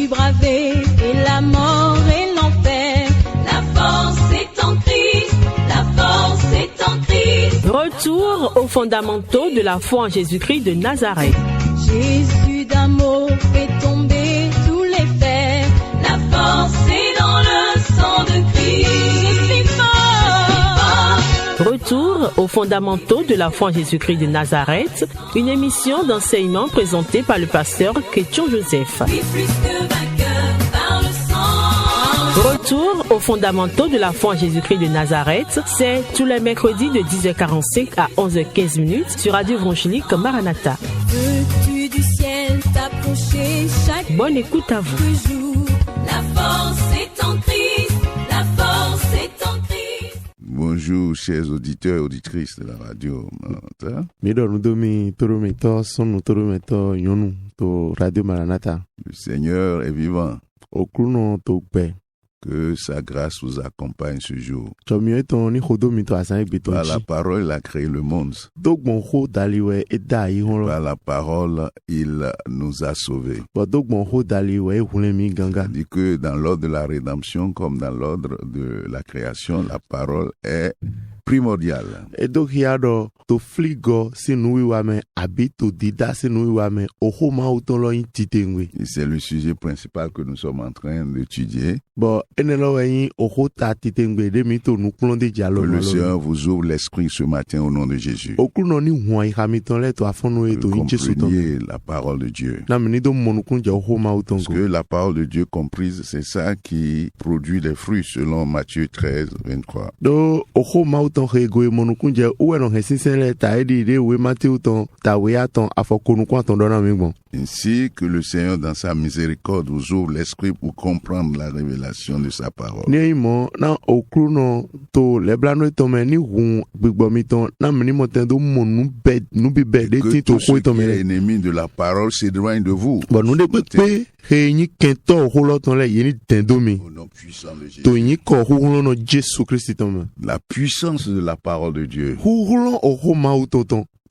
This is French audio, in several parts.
braver et la mort et l'enfer. La force est en Christ, la force est en Christ. Retour aux fondamentaux de la foi en Jésus-Christ de Nazareth. Jésus d'un mot fait tomber tous les fers. La force est dans le sang de Christ. Je suis fort. Retour aux fondamentaux de la foi en Jésus-Christ de Nazareth, une émission d'enseignement présentée par le pasteur Kétion Joseph. Oui, plus que vainqueur par le sang. Retour aux fondamentaux de la foi en Jésus-Christ de Nazareth, c'est tous les mercredis de 10h45 à 11h15 sur Radio Évangélique Maranatha. Veux-tu du ciel t'approcher chaque Bonne écoute à vous. jour? La force est en Christ, la force est en Christ. Bonjour, chers auditeurs et auditrices de la radio Maranatha. Le Seigneur est vivant. Que sa grâce vous accompagne ce jour. Par la parole, il a créé le monde. Par la parole, il nous a sauvés. Dit que dans l'ordre de la rédemption, comme dans l'ordre de la création, la parole est primordiale. Et c'est le sujet principal que nous sommes en train d'étudier. Que le Seigneur vous ouvre l'esprit ce matin au nom de Jésus. Que vous compreniez la parole de Dieu. Parce que la parole de Dieu comprise, c'est ça qui produit les fruits selon Matthieu 13, 23. Ainsi que le Seigneur dans sa miséricorde vous ouvre l'esprit pour comprendre la révélation de sa parole. Que tout ce qui est ennemi de la parole s'éloigne de vous. Au nom puissant de Jésus. La puissance de la parole de Dieu.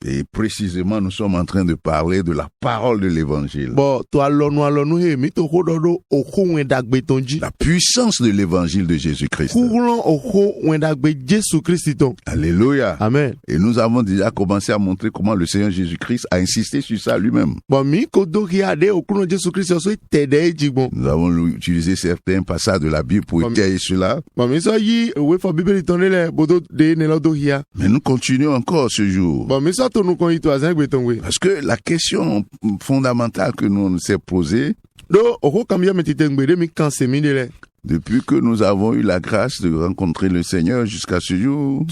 Et précisément, nous sommes en train de parler de la parole de l'évangile. La puissance de l'évangile de Jésus-Christ. Alléluia. Amen. Et nous avons déjà commencé à montrer comment le Seigneur Jésus-Christ a insisté sur ça lui-même. Nous avons utilisé certains passages de la Bible pour étayer cela. Mais nous continuons encore ce jour. Parce que la question fondamentale que nous nous sommes posée, depuis que nous avons eu la grâce de rencontrer le Seigneur jusqu'à ce jour,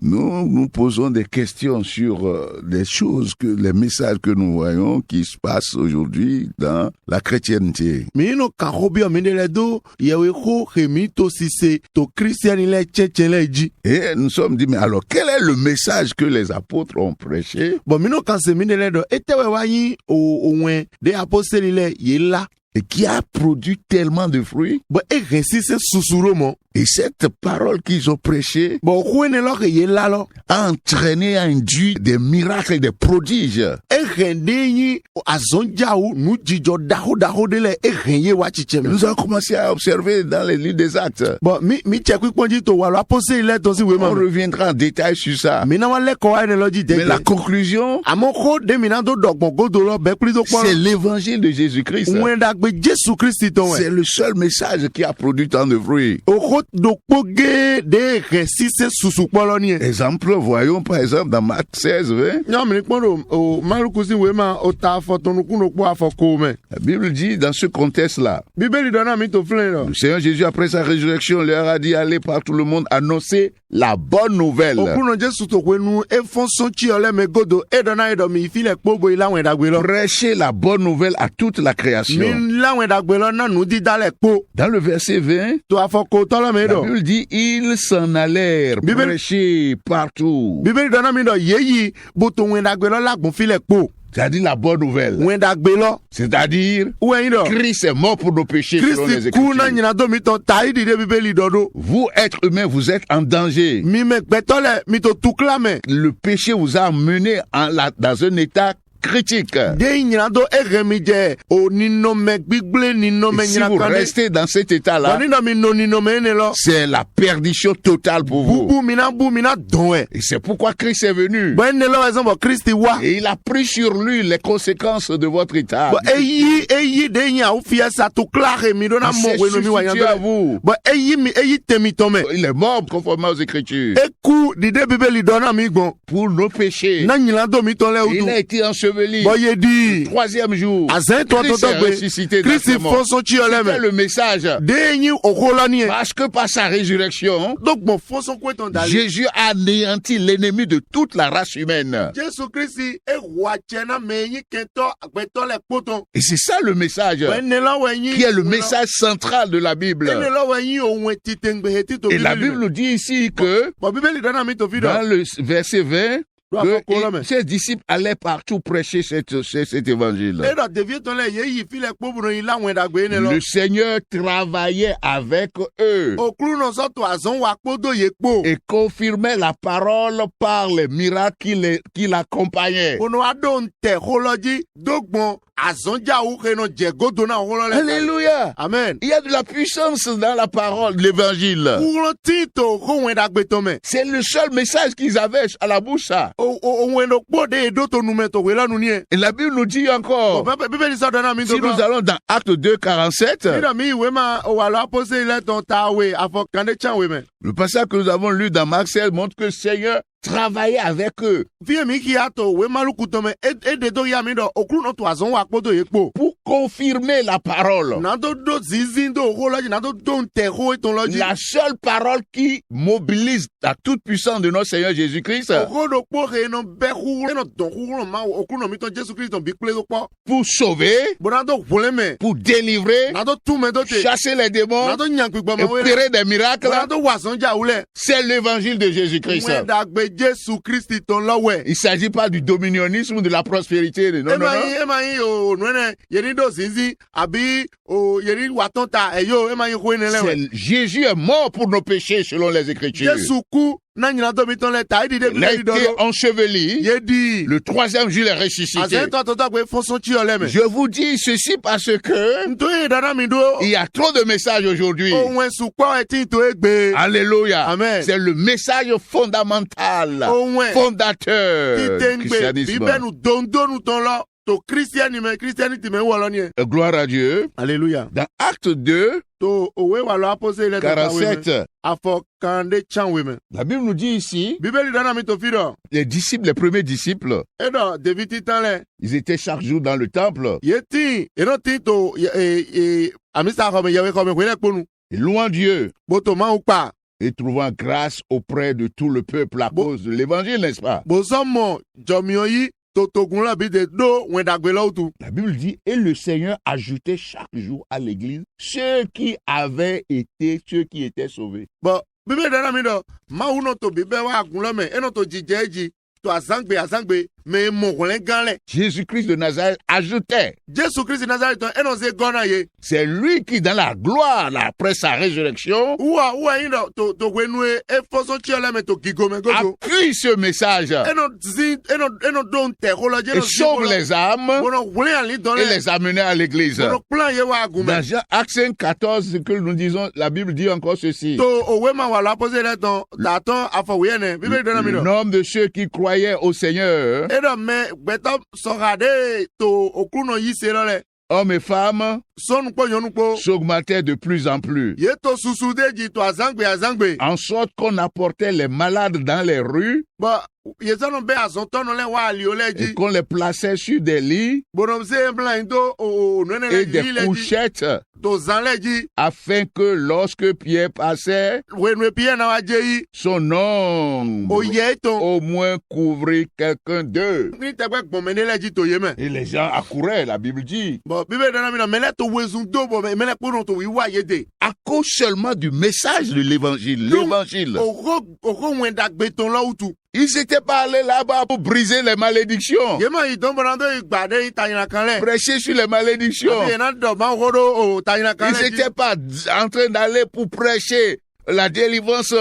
nous posons des questions sur des choses, les messages que nous voyons qui se passent aujourd'hui dans la chrétienté. Et nous sommes dit, mais alors quel est le message que les apôtres ont prêché? Et qui a produit tellement de fruits. Et cette parole qu'ils ont prêchée a entraîné, a induit des miracles et des prodiges. Nous avons commencé à observer dans les livres des Actes. On reviendra en détail sur ça. Mais la conclusion, c'est l'évangile de Jésus-Christ. C'est le seul message qui a produit tant de fruits. Exemple, voyons par exemple dans Marc 16, 20. La Bible dit dans ce contexte-là, le Seigneur Jésus après sa résurrection leur a dit allez par tout le monde annoncer la bonne nouvelle. Prêchez la bonne nouvelle à toute la création. Dans le verset 20, la Bible dit ils s'en allèrent prêcher partout. C'est-à-dire la bonne nouvelle. C'est-à-dire Christ est mort pour nos péchés selon les Écritures. Vous, êtres humains, vous êtes en danger. Le péché vous a mené dans un état critique. de nyina do eremije o ninome gbigble ninome Et si nyina vous kande restez dans cet état-là, boni do mi no ninome ne lo c'est la perdition totale pour vous. bu mina donwe Et c'est pourquoi Christ est venu. bon ne lo ezon bo Christi wa Et il a pris sur lui les conséquences de votre état. bon eyi de nya o fie sa to klare mi do na Il mo s'est we no mi wa substitué à nyando vous. bon eyi temi tome Il est mort conformément aux Écritures. eku dide bibeli do na mi gbon Pour nos péchés. na nyina do mi ton le Il udu a été enseveli. bon ye di Troisième jour. azen to Christ est ressuscité dans Christi ses morts. fonso chi C'était oleme le message. de nyi okola ni Parce que par sa résurrection, donc bon fonso ko ton dali Jésus a anéanti l'ennemi de toute la race humaine. Jésus Christi e wa chena me yin kento agbeto le poto Et c'est ça le message, ne lo we yin qui est le message central de la Bible. ne lo we yin ohun titengbe heti to Et la Bible nous dit ici que, bon bibeli do na mi to fido dans le verset 20, que que ses disciples allaient partout prêcher cet évangile. e do devie ton le ye yi fi le kpoburo yin lawon dagbe ne lo Le Seigneur travaillait avec eux okru no so to azon wa kpodo ye kpo et confirmait la parole par les miracles qui l'accompagnaient. ono ado nte holoji dogbon azon ja u ke no je godo na holo le Alléluia! amen Il y a de la puissance dans la parole de l'évangile. kuro tito ho wen dagbe to me C'est le seul message qu'ils avaient à la bouche, ça. o wen do kpode do to nume to we la nu ni e Et la Bible nous dit encore, bibeli so do na mi si to nous allons dans Acte 2, 47, Mira mi we ma o wa lo apose ile ton ta we afọ kande chan we me. le passage que nous avons lu dans Marc 16 montre que le Seigneur travaillait avec eux Fi mi ki ato we maluku to me e de do ya mi do okru no to azon wa kpodo ye kpo. pour confirmer la parole. Na do zizin do ho loji na do nte ho ton loji. La seule parole qui mobilise la toute puissance de notre Seigneur Jésus-Christ Okro do po re no be hu no don hu no ma okru no mi to Jesus Christ bi ple do po. pour sauver, Bo na do hule me. pour délivrer, Na do tu me do te. chasser les Na démons, do nyan kpigbo ma we. opérer des miracles. Bo na do wason ja ule. C'est l'évangile de Jésus-Christ. Mwen dagbe Jesus Christ ton lo we. Il ne s'agit pas du dominionisme ou de la prospérité. Non, non, non. Ema yi o nwene yeri do zinzi abi o yeri waton ta eyo ema yi ho ne lewe. Jésus est mort pour nos péchés selon les Écritures. Jésus ku na nyina do mi ton le ta idi de Il a bi été do lo. enseveli. Ye di. Le troisième jour, il est ressuscité. Azen to gbe fonson chi ole me. Je vous dis ceci parce que Nto yi dana mi do. il y a trop de messages aujourd'hui. Ohun esu po eti to egbe. Alléluia. Amen. C'est le message fondamental, Ohun e fondateur du titengbe christianisme. bibenu dondonu ton lo to Christianity me wo lo ni e. Gloire à Dieu. Alléluia. Dans Acte 2, To owe wa lo apose ile to ka we me. 47, Afọ kande chan we me. la Bible nous dit ici, Bibeli dana mi to fido. les disciples, les premiers disciples, Edo David titan le. ils étaient chaque jour dans le temple, Yeti eno ti to amisa ko me yewe ko me kwele kponu. et louant Dieu Boto ma upa. et trouvant grâce auprès de tout le peuple à cause de l'évangile, n'est-ce pas? Bo somo jomio yi to togun la bi de do wen dagbe lo tu. La Bible dit, et le Seigneur ajoutait chaque jour à l'église ceux qui étaient sauvés. Bo Bibeli dana mi do ma uno to bibe wa agun lo me eno to jijeji to azangbe me mo kun le gan le. Jésus-Christ de Nazareth ajoutait. Jésus Christ Nazareth ton eno se gona ye. C'est lui qui, dans la gloire, après sa résurrection, Uwa yin do to wenu e foso chi ole me to gigo me a gogo. pris ce message Eno don te holoje et sauve les âmes Bono wule ali don et le. les amener à l'église. Bono plan ye wa agun me. Dans Actes 5, 14, ce que nous disons, la Bible dit encore ceci. To owe ma wa la pose le ton daton afọ we ne. Bibeli dana mi Le do. nombre de ceux qui croyaient au Seigneur, Edo me gbeto sorade to okuno yi se lo le. hommes et femmes, Sonu po yonu po. s'augmentait de plus en plus. Ye to susude ji to azangbe. En sorte qu'on apportait les malades dans les rues Ba ye sanu be azonto no le wa ali ole et ji. qu'on les plaçait sur des lits Bonom se blan to o nene le et des ji le ji. couchettes To zan le ji. afin que lorsque Pierre passait, Wenu pie na wa je yi. son ombre O ye ton. au moins couvrit quelqu'un d'eux. Ni te gbe gbon me ne le ji to ye me. Et les gens accouraient, la Bible dit, Bon, Bible dana mi na mele to wezun do bo me mele pono to wi wa ye de. à cause seulement du message de l'évangile. L'évangile. Oro wen dagbe ton lo utu. Ils n'étaient pas allés là-bas pour briser les malédictions, Ye ma yi don bonando igbade itayina kan le. prêcher sur les malédictions. Ye na do ma hodo o tayina kan Ils le. n'étaient pas en train d'aller pour prêcher la délivrance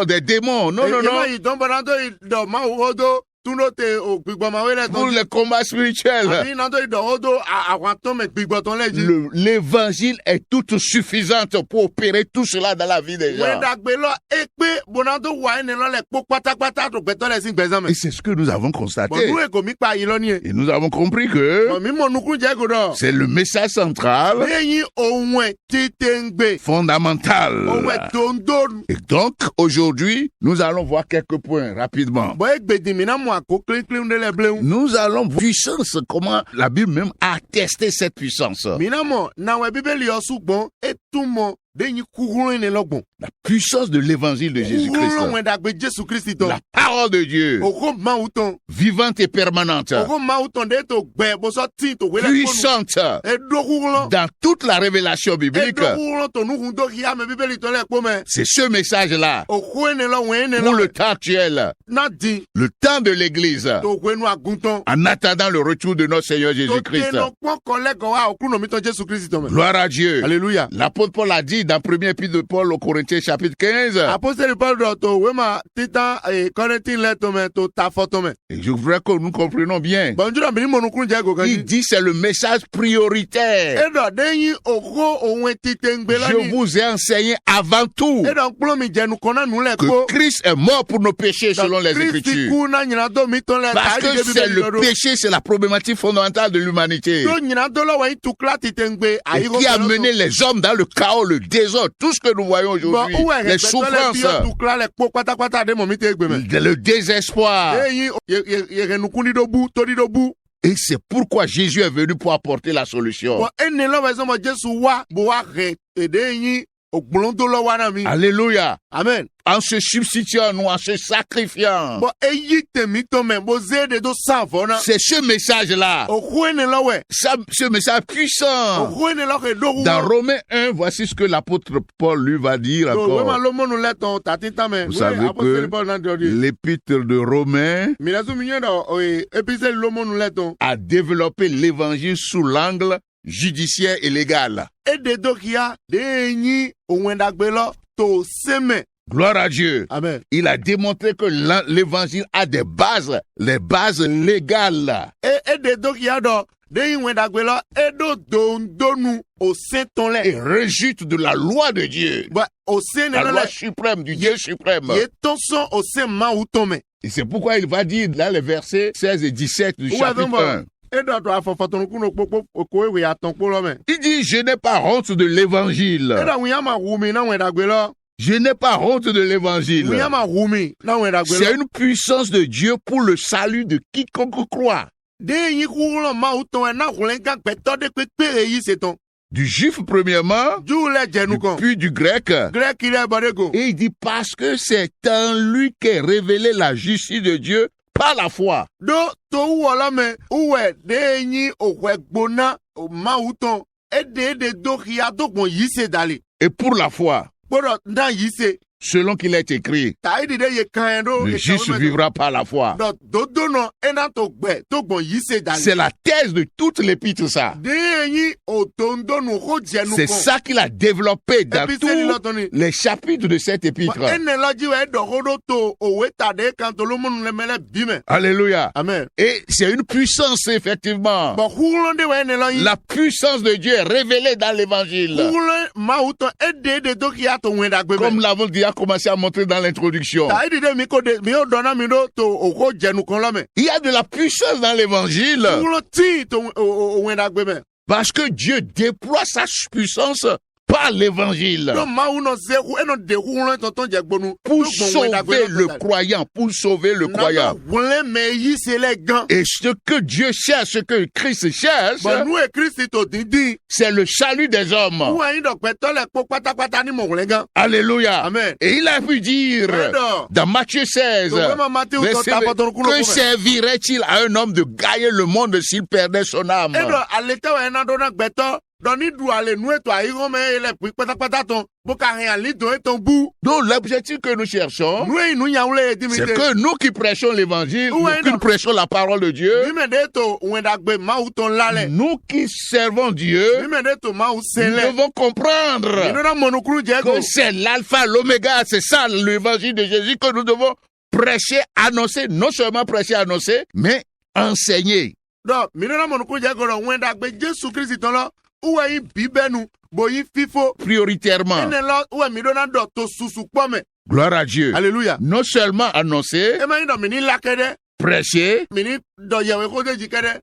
des démons. Non, non, Ye non. ma yi don bonando do ma hodo tuno te o gbigbo ma wele pour le combat spirituel. Abi na to idodo awanto me gbigbo ton leji. L'évangile est toute suffisante pour opérer tout cela dans la vie des gens. Wenda gbe lo epe bonando wa ene lo le po pátápátá to gbeto le sin gbezan me. Et c'est ce que nous avons constaté. Bon nous e ko mi pa yi lo ni e. Et nous avons compris que Bon mi mo nukun je go do. c'est le message central, Eyin ohun titengbe. fondamental. Ohun tondonu. Et donc, aujourd'hui, nous allons voir quelques points rapidement. Bo egbedi mi na mo ako clean de le bleun. Nous allons voir puissance, comment la Bible même a attesté cette puissance. Mi na mo na we bibeli yo sugbon etumo de yin kukurun ne logbon. La puissance de l'évangile de Jésus-Christ. Kukurun wenda gbe Jesu Christ ton. La parole de Dieu, Oko ma uton. vivante et permanente, Oko ma uton de to gbe bo so tin to wele puissante e do kukurun. dans toute la révélation E biblique. do kukurun to nu hun do ki me bibeli to le po me. C'est ce message-là Oko ene lo wen ene pour lo le temps actuel, na di le temps de l'Église, to gwenu agunton. en attendant le retour de notre Seigneur To Jésus-Christ. teno pon collègue wa okuno mi ton Jesu Christ ton me. Gloire à Dieu. Alléluia. L'apôtre Paul a dit dans 1er épître de Paul aux Corinthiens chapitre 15, Apostole Paul do to we ma titan e Corinthian le to me to ta photo me. et je voudrais que nous comprenions bien, Bonjour mi mo nukun je go il kan. dit c'est le message prioritaire. E do de yin oko ohun titengbe lo Je ni. vous ai enseigné avant tout E do plo mi jenu kona nu le que ko. Christ est mort pour nos péchés selon les Christi Écritures. ku na nyina do mi ton le Parce ta que c'est le péché, c'est la problématique fondamentale de l'humanité. To nyina do lo wa tu kla titengbe Et ayi qui a mené les hommes dans le chaos, le désordre, tout ce que nous voyons aujourd'hui, les souffrances, tu kla le po pátápátá de mo mi te gbe me. le désespoir. E yin ye nukun di do bu to di do bu. Et c'est pourquoi Jésus est venu pour apporter la solution. Bo ene lo we so mo Jesu wa bo wa re e de yin ogbon do lo wa na mi. Alléluia. Amen. En se substituant, nous, en se sacrifiant. Bo eyi temi to me bo ze de do savo na. C'est ce message-là, Oku ene lo we. ce message puissant. Oku ene lo ke do Dans Romains 1, voici ce que l'apôtre Paul lui va dire we ma encore. lo mo nu le ton ta tin ta me. Vous savez que l'épître de Romains Mi la so mi yen do episode lo mo nu le ton. a développé l'évangile sous l'angle judiciaire et légal. Ede dokia de yin ohun dagbe lo to seme. Gloire à Dieu. Amen. Il a démontré que l'évangile a des bases, les bases légales. Ede dokia do de yin ohun dagbe lo edo dondonu o se ton le. Et résulte de la loi de Dieu, Ba o se ne la lo loi le. suprême du Dieu suprême. Ye ton son o se ma ou ton me. Et c'est pourquoi il va dire dans les versets 16 et 17 du Ouais, chapitre donc, 1. Edo to afofoton ku no popo ko ewe aton po lo me. Il dit, je n'ai pas honte de l'évangile. Edo wi ma wumi na ohun dagbe lo. Je n'ai pas honte de l'évangile. Wi ma wumi na ohun dagbe C'est lo. une puissance de Dieu pour le salut de quiconque croit. De yin ku lo ma ou ton e na hulen kan pe to de pe pere yi se ton. Du juif premièrement, Ju le jenu kon. puis du grec. Grek ile bodego. Et il dit parce que c'est en lui qu'est révélée la justice de Dieu par la foi. Do to wo lo me uwe de yin ohwe gbona ma ou ton. Ede do kia do gbon yi se dale. Et pour la foi, Bodo ndan yi se. selon qu'il est écrit, Ta ide de ye kan do. le juste vivra par la foi. Do no ena to gbe to gbon yi se dale. C'est la thèse de toute l'épître, ça. De yin o to ndonu ho jenu kon. C'est ça qu'il a développé dans Epi se li lo tous ton ni. les chapitres de cette épître. Ene lo ji we do ho do to owe ta de kan to lo mo nu le mele bime. Alléluia. Amen. Et c'est une puissance, effectivement. Bo hulon de we ene lo yin. La puissance de Dieu est révélée dans l'évangile. Hulon ma ou ton ede de do kia to wen dagbe Comme me. l'avons déjà commencé à montrer dans l'introduction. Ta ide de mi ko de mi o do na mi do to o ho jenu kon lo me. Il y a de la puissance dans l'évangile Hulon ti to o wen dagbe me. parce que Dieu déploie sa puissance par l'évangile Do ma ou no se hu eno de hulon ton ton je gbonu. pour sauver le croyant, pour sauver le croyant. Hulon me yi se le gan. Et ce que Dieu cherche, ce que Christ cherche, Bo nu e Kristi to dindi. c'est le salut des hommes. Ou yin do pe to le po pátápátá ni mo hulon gan. Alléluia. Amen. Et il a pu dire dans Matthieu 16, verset, que servirait-il à un homme de gagner le monde s'il perdait son âme? Edo alete wa na do na gbeto do ni du ale nu eto ayigo me ele pi pátápátá ton bo ka hin ali don eton bu Donc l'objectif que nous cherchons, nu e nu ya wule dimite c'est que nous qui prêchons l'évangile, Ouais, nous qui non. prêchons la parole de Dieu, mi me de to wen dagbe ma u ton lale nous qui servons mi Dieu, me de to ma u nous sele devons mi comprendre no na monukuru je go que c'est l'alpha, l'oméga, c'est ça l'évangile de Jésus que nous devons prêcher, annoncer, non seulement prêcher, annoncer, mais enseigner. Donc, minena monuku jagoro wenda gbe Jésus Christ tolo, uwe yi bibenu, boyi fifo. Prioritairement. Enelo uwe midona do to susu pome. Gloire à Dieu. Alléluia. Non seulement annoncer, prêcher,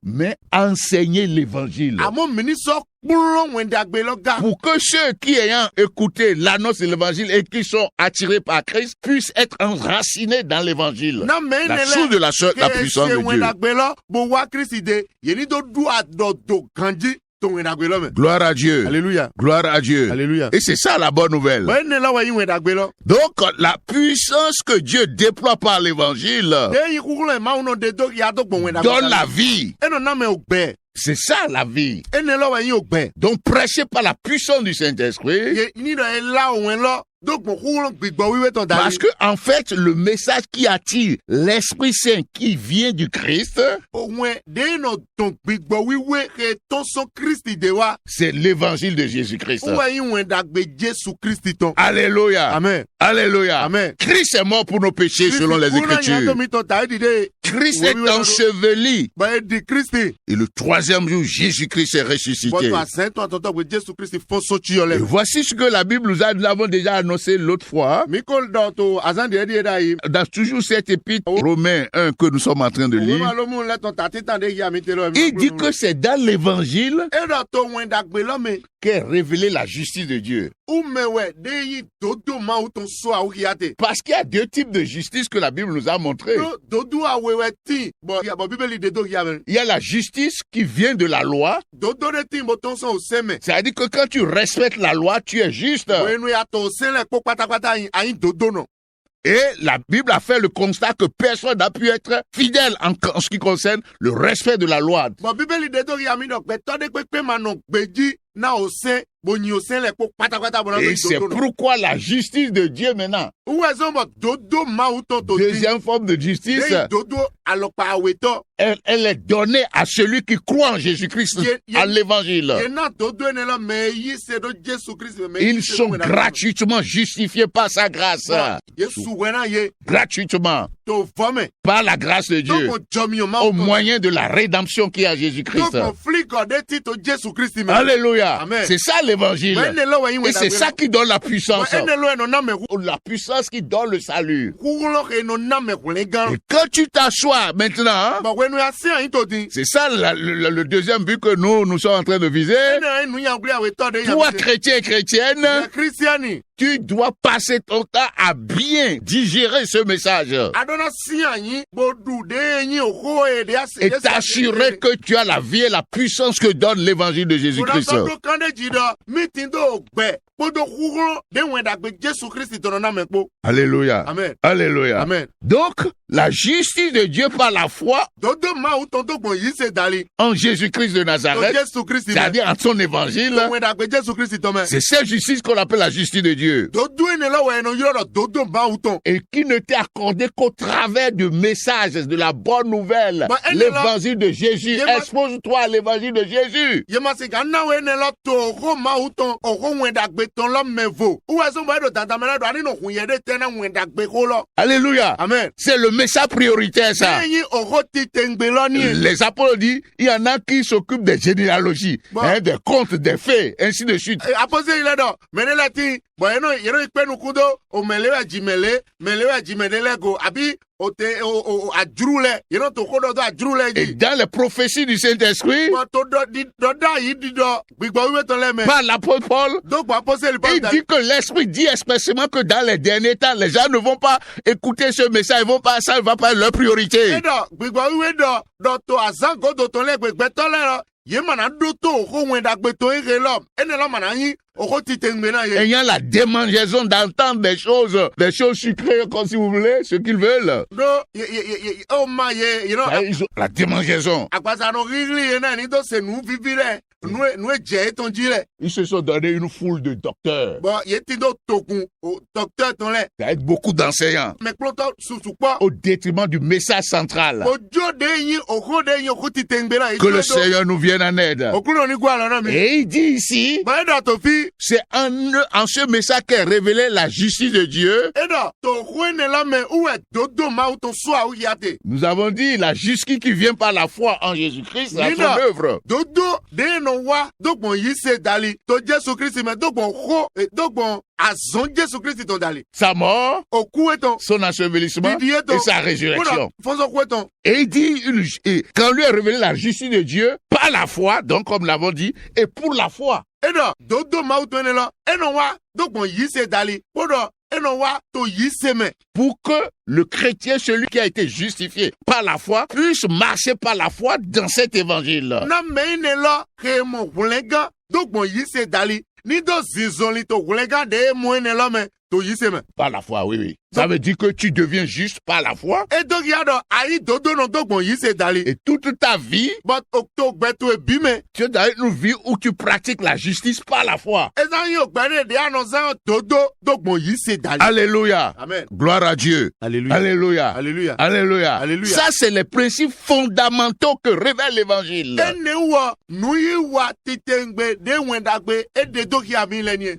mais enseigner l'évangile. Pour que ceux qui ayant écouté l'annonce de l'évangile et qui sont attirés par Christ puissent être enracinés dans l'évangile. La source de la puissance de Dieu. Gloire à Dieu. Alléluia. Gloire à Dieu. Alléluia. Et c'est ça la bonne nouvelle. Donc, la puissance que Dieu déploie par l'évangile donne la vie. C'est ça la vie. Donc, prêcher par la puissance du Saint-Esprit. Parce que, en fait, le message qui attire l'Esprit Saint qui vient du Christ, c'est l'évangile de Jésus-Christ. Alléluia. Amen. Alléluia. Amen. Christ est mort pour nos péchés selon les Écritures. Christ est enseveli. Et le troisième jour, Jésus-Christ est ressuscité. Et voici ce que la Bible nous l'avons déjà annoncé l'autre fois. Dans toujours cette épître Romains 1 que nous sommes en train de lire. Il dit que c'est dans l'évangile qu'est révélée la justice de Dieu. Parce qu'il y a deux types de justice que la Bible nous a montré. Il y a la justice qui vient de la loi. C'est-à-dire que quand tu respectes la loi, tu es juste. Et la Bible a fait le constat que personne n'a pu être fidèle en ce qui concerne le respect de la loi. Et c'est pourquoi la justice de Dieu maintenant, deuxième forme de justice, elle est donnée à celui qui croit en Jésus-Christ, à l'évangile. Ils sont gratuitement justifiés par sa grâce. Gratuitement. Par la grâce de Dieu. Au moyen de la rédemption qui est à Jésus-Christ. Alléluia. C'est ça l'évangile. Et c'est ça qui donne la puissance. La puissance qui donne le salut. Et quand tu t'assois maintenant, c'est ça le deuxième but que nous sommes en train de viser. Toi, chrétien et chrétienne, tu dois passer ton temps à bien digérer ce message. Et t'assurer que tu as la vie et la puissance que donne l'évangile de Jésus-Christ. Alléluia. Amen. Alléluia. Amen. Donc, la justice de Dieu par la foi en Jésus-Christ de Nazareth, c'est-à-dire en son évangile, c'est cette justice qu'on appelle la justice de Dieu. Et qui ne t'est accordée qu'au travers du message de la bonne nouvelle, l'évangile de Jésus. Expose-toi à l'évangile de Jésus. Alléluia. Amen. C'est le message prioritaire, ça. Les apôtres disent, il y en a qui s'occupent des généalogies, des contes, des faits, ainsi de suite. Et dans les prophéties du Saint-Esprit, par l'apôtre Paul, il dit que l'Esprit dit expressément que dans les derniers temps, les gens ne vont pas écouter ce message, ça ne va pas être leur priorité. Ayant la démangeaison d'entendre des choses sucrées, comme si vous voulez, ce qu'ils veulent. Ils ont la démangeaison. Ils se sont donné une foule de docteurs. Avec beaucoup d'enseignants. Au détriment du message central. Que le Seigneur nous vienne en aide. Et il dit ici, c'est en ce message qu'est révélée la justice de Dieu. Nous avons dit la justice qui vient par la foi en Jésus-Christ à son œuvre. Sa mort, son ensevelissement et sa résurrection. Et il dit, quand lui a révélé la justice de Dieu, par la foi, donc comme nous l'avons dit, et pour la foi. Pour que le chrétien, celui qui a été justifié par la foi, puisse marcher par la foi dans cet évangile. Par la foi, oui. Ça veut dire que tu deviens juste par la foi. Et toute ta vie, tu es dans une vie où tu pratiques la justice par la foi. Alléluia. Amen. Gloire à Dieu. Alléluia. Alléluia. Alléluia. Alléluia. Alléluia. Ça, c'est les principes fondamentaux que révèle l'évangile.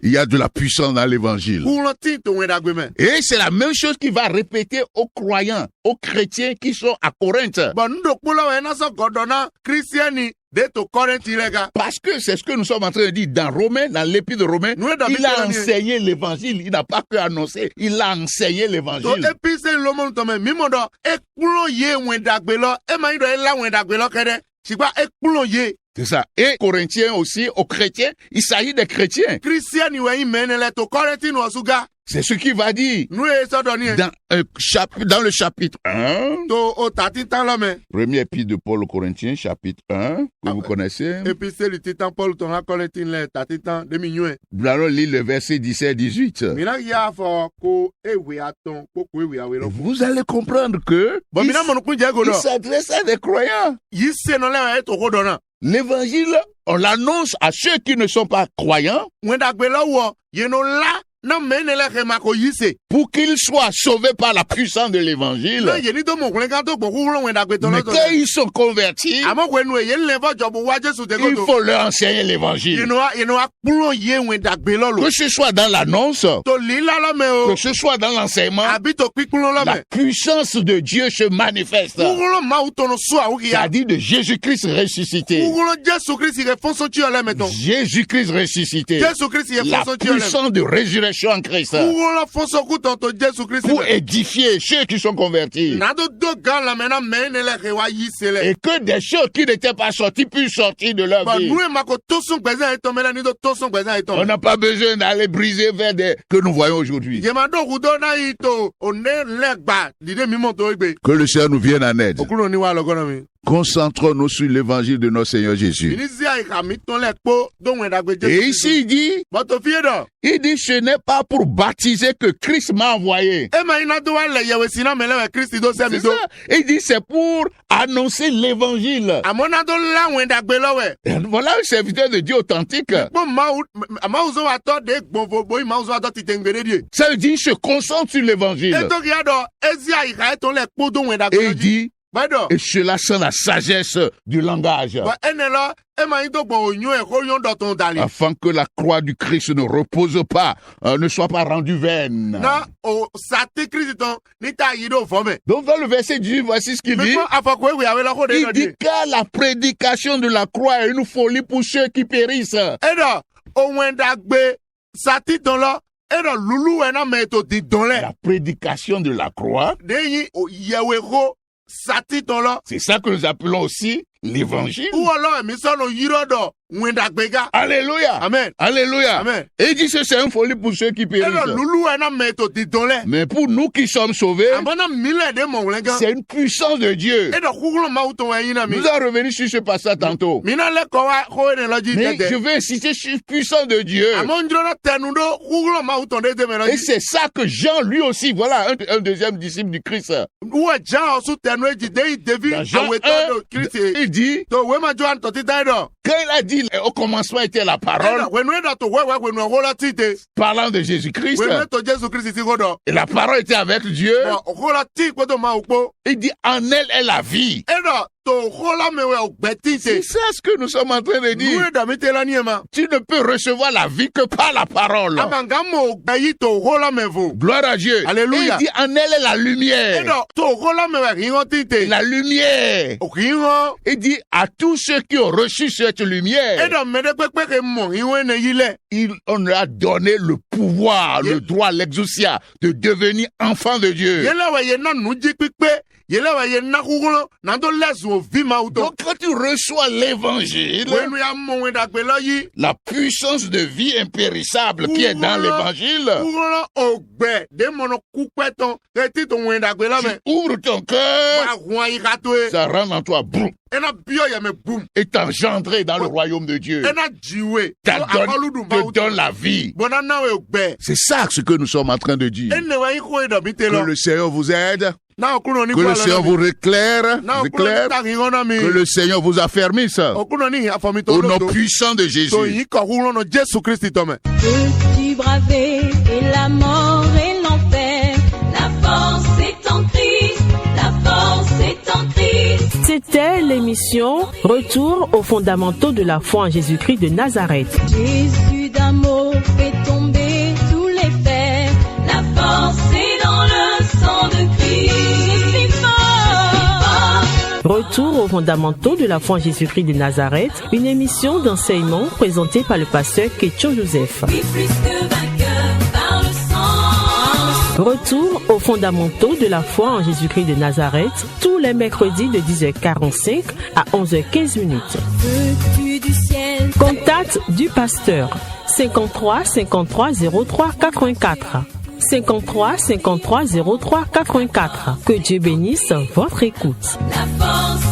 Il y a de la puissance dans l'évangile. Et c'est la même chose qui va répéter aux croyants, aux chrétiens qui sont à Corinthe. Parce que c'est ce que nous sommes en train de dire dans Romains, dans l'épître de Romains, il a enseigné l'évangile, il n'a pas que annoncé, il a enseigné l'évangile. C'est ça. Et Corinthiens aussi, aux chrétiens, il s'agit des chrétiens. C'est ce qu'il va dire dans le chapitre 1. Premier épître de Paul aux Corinthiens, chapitre 1, que vous connaissez. Nous allons lire le verset 17-18. Vous allez comprendre que il s'adresse à des croyants. L'évangile, on l'annonce à ceux qui ne sont pas croyants. Pour qu'ils soient sauvés par la puissance de l'évangile. Mais quand ils sont convertis, il faut leur enseigner l'évangile. Que ce soit dans l'annonce, que ce soit dans l'enseignement, la puissance de Dieu se manifeste. C'est-à-dire de Jésus-Christ ressuscité. Jésus-Christ ressuscité. La puissance de résurrection en Christ. Pour édifier ceux qui sont convertis. Et que des choses qui n'étaient pas sorties puissent sortir de leur vie. On n'a pas besoin d'aller briser vers des que nous voyons aujourd'hui. Que le Seigneur nous vienne en aide. Concentrons-nous sur l'évangile de notre Seigneur Jésus. Et ici, il dit, ce n'est pas pour baptiser que Christ m'a envoyé. C'est ça. Il dit, c'est pour annoncer l'évangile. Voilà un serviteur de Dieu authentique. Ça veut dire, il se concentre sur l'évangile. Et il dit, et cela sans la sagesse du langage. Afin que la croix du Christ ne repose pas, ne soit pas rendue vaine. Donc dans le verset 18, voici ce qu'il dit. Il dit car la prédication de la croix est une folie pour ceux qui périssent. La prédication de la croix, c'est ça que nous appelons aussi l'évangile. Alléluia. Amen. Alléluia. Amen. Et il dit que c'est une folie pour ceux qui périssent. Mais pour nous qui sommes sauvés, c'est une puissance de Dieu. Nous allons revenir sur ce passage tantôt. Mais je vais insister sur la puissance de Dieu. Et c'est ça que Jean, lui aussi, voilà un deuxième disciple du Christ. Dans Jean 1, il dit, quand il a dit dit au commencement était la parole, parlant de Jésus-Christ, et la parole était avec Dieu, il dit en elle est la vie. C'est ça ce que nous sommes en train de dire. Tu ne peux recevoir la vie que par la parole. Gloire à Dieu. Alléluia. Il dit en elle est la lumière. La lumière. Il dit à tous ceux qui ont reçu cette lumière, on leur a donné le pouvoir, le droit, l'exousia de devenir enfant de Dieu. Donc quand tu reçois l'évangile, la puissance de vie impérissable qui est dans l'évangile, tu ouvres ton cœur, ça rentre en toi, boum, et t'engendrer dans le royaume de Dieu. Te donne la vie. C'est ça ce que nous sommes en train de dire. Que le Seigneur vous aide. Que le Seigneur vous éclaire, que le Seigneur vous affermisse au nom puissant de Jésus. Peux-tu braver et la mort et l'enfer? La force est en Christ, la force est en Christ. C'était l'émission Retour aux fondamentaux de la foi en Jésus-Christ de Nazareth. Jésus d'un mot fait tomber tous les fers. La force est dans le sang de Christ. Retour aux fondamentaux de la foi en Jésus-Christ de Nazareth, une émission d'enseignement présentée par le pasteur Ketcho Joseph. Retour aux fondamentaux de la foi en Jésus-Christ de Nazareth, tous les mercredis de 10h45 à 11h15. Contact du pasteur 53 53 03 84. 53 53 03 84. Que Dieu bénisse votre écoute. La force